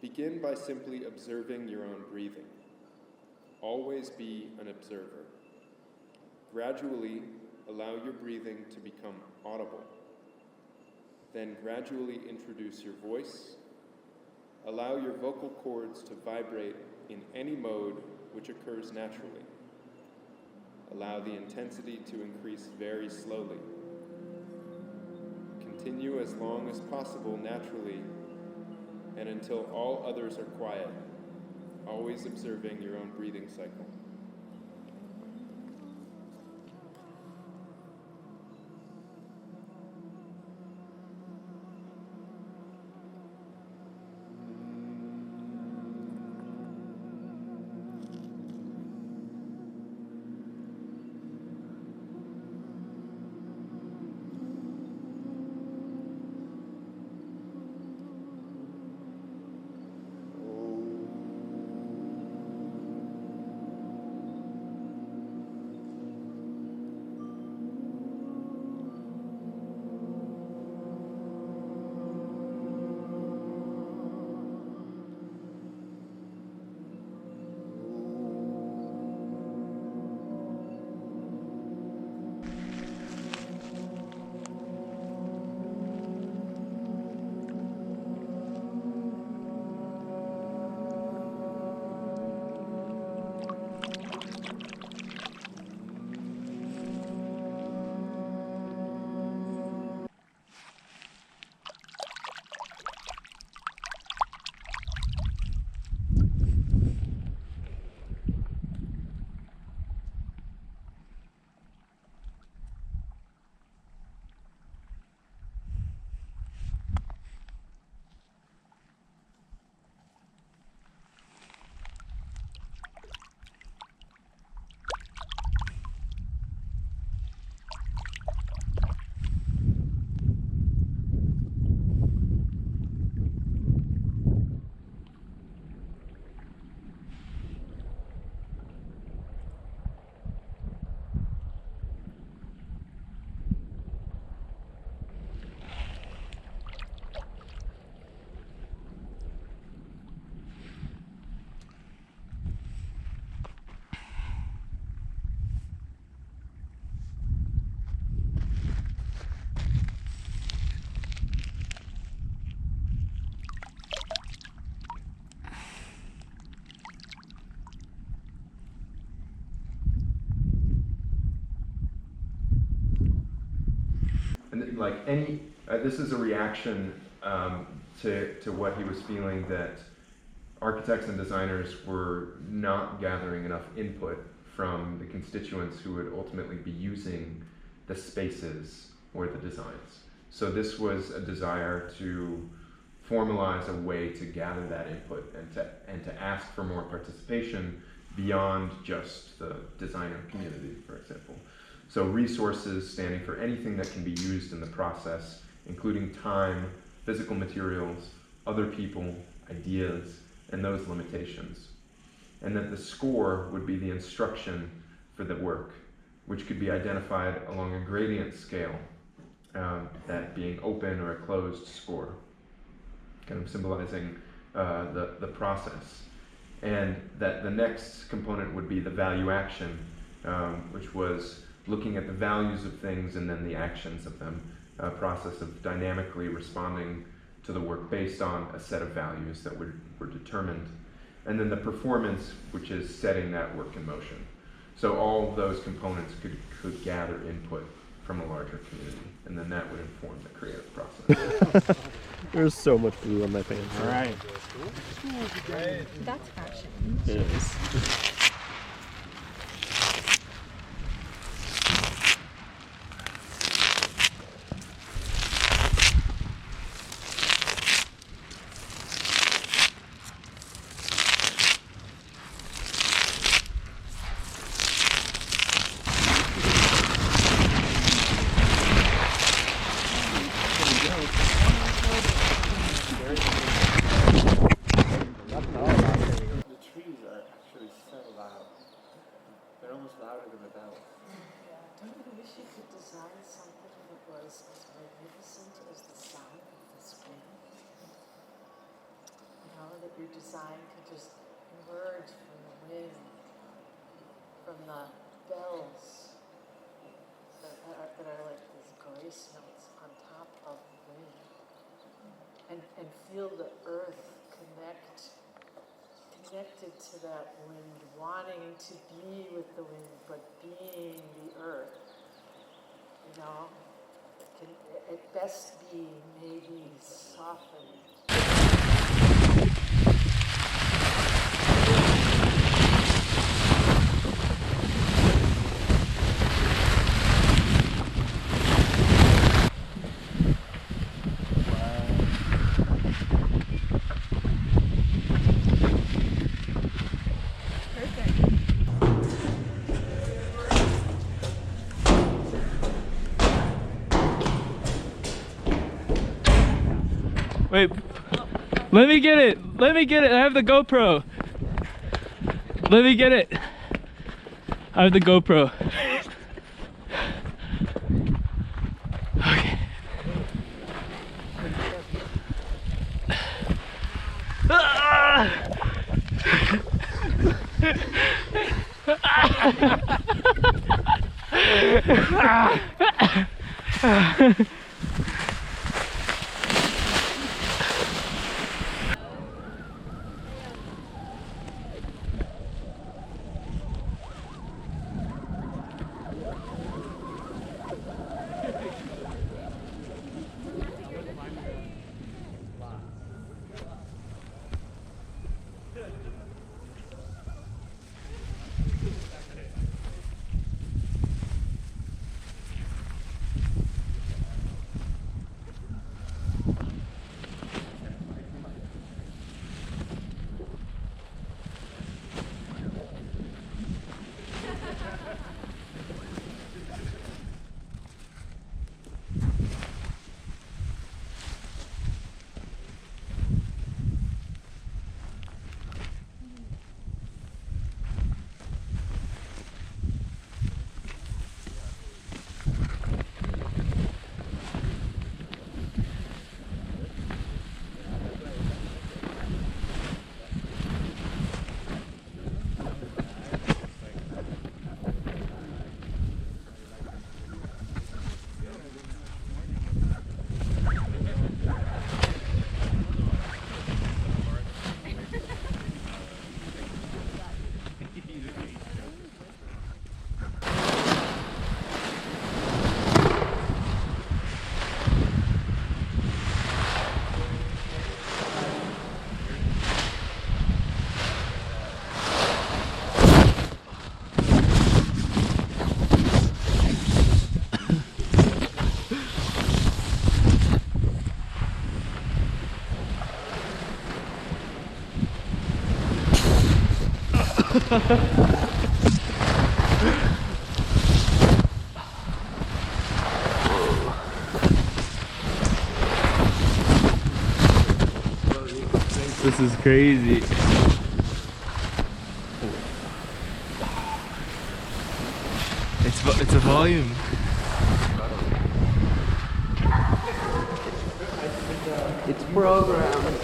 Begin by simply observing your own breathing. Always be an observer. Gradually, allow your breathing to become audible. Then gradually introduce your voice. Allow your vocal cords to vibrate in any mode which occurs naturally. Allow the intensity to increase very slowly. Continue as long as possible naturally and until all others are quiet, always observing your own breathing cycle. And like any, this is a reaction to what he was feeling, that architects and designers were not gathering enough input from the constituents who would ultimately be using the spaces or the designs. So this was a desire to formalize a way to gather that input and to ask for more participation beyond just the designer community, for example. So resources standing for anything that can be used in the process, including time, physical materials, other people, ideas, and those limitations. And that the score would be the instruction for the work, which could be identified along a gradient scale, that being open or a closed score, kind of symbolizing the process. And that the next component would be the value action, which was looking at the values of things and then the actions of them, a process of dynamically responding to the work based on a set of values that were determined. And then the performance, which is setting that work in motion. So all of those components could gather input from a larger community, and then that would inform the creative process. There's so much blue on my pants. All right. That's fashion. It is. your design could just emerge from the wind, from the bells that are like these grace notes on top of the wind, and feel the earth connected to that wind, wanting to be with the wind, but being the earth. You know, it can at best be maybe softened. Wait, let me get it. Let me get it. I have the GoPro. Let me get it. I have the GoPro. Okay. This is crazy. It's a volume. It's programmed.